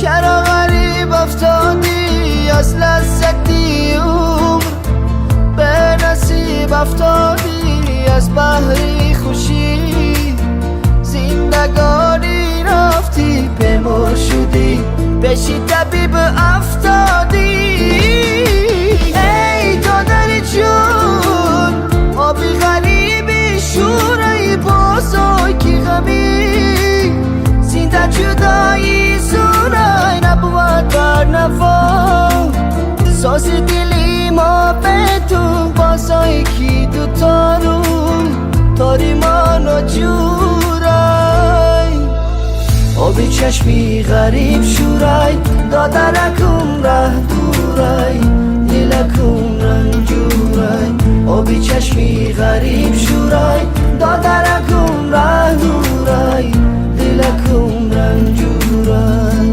چرا غریب افتادی از لذتی عمر به نصیب افتادی از بحری خوشی زندگانی رفتی بمر شدی بشی طبیب افتادی ای دادری جون آبی غریبی شورای بزرگی غمی زنده جدایی زورای نبود بر نوا ساز دلی ما به تو بازای کی دوتا رو تاری مانو جورای آبی چشمی غریب شورای دادرکم ره دورای دلکم رنجورای آبی چشمی غریب شورای دادرکم ره دورای دلکم رنجورای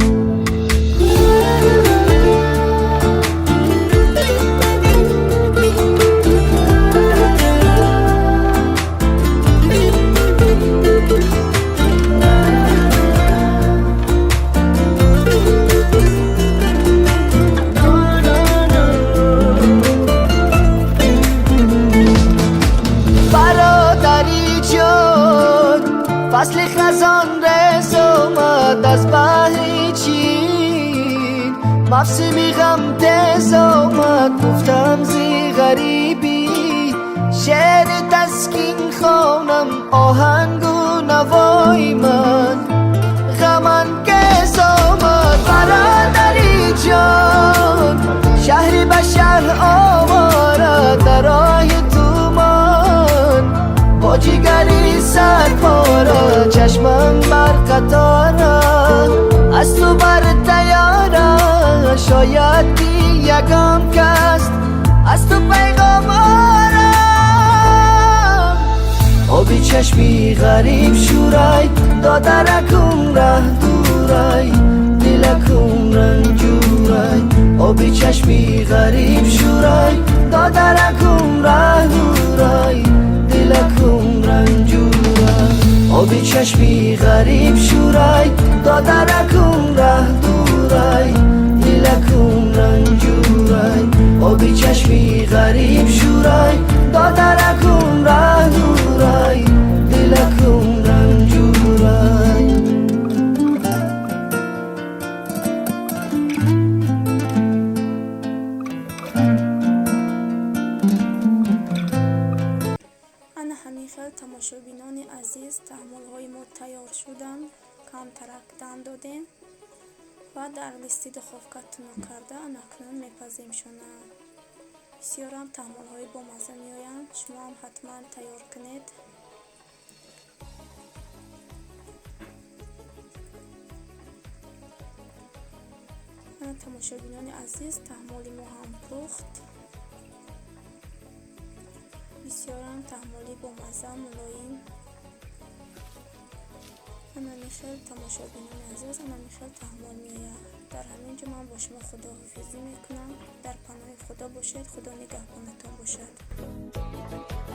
فصل خزان رز اومد از بحر چین مفسمی غم تز اومد گفتم زی غریبی شعر تسکین خونم آهنگ و نوای من غمن کز اومد برادری جان شهری به شهر آواره در راه تومان با جیگری سرپاره چشمم بر قطاره از تو بر تیاره شاید دی یکم کست از تو پیغام آرم آبی چشمی غریب شورای دادرکم ره دورای دلکم رنجورای آبی چشمی غریب شورای دادرکم ره دورای دلکم رنجورای آبی چشمی غریب شورای دادرکم ره دورای دلکم رنجورای آبی چشمی غریب شورای دادرکم ره دورای دلکم رنجورای تماشابینان عزیز تحمل‌های ما تیار شدند کم ترک دم دادیم و در لیستی دخوفکتون کرده اکنون میپذیم شونه بسیار هم تحمل‌های با مزه میآیند شما هم حتما تیار کنید تماشابینان عزیز تحمل ما هم پخت بسیار هم تحملی با مزه ملایم انا میخیل تماشابینان عزیز انا میخیل تحمل میآید در همین جا من با شما خداحافظی میکنم در پناه خدا باشید خدا نگهبانتان باشد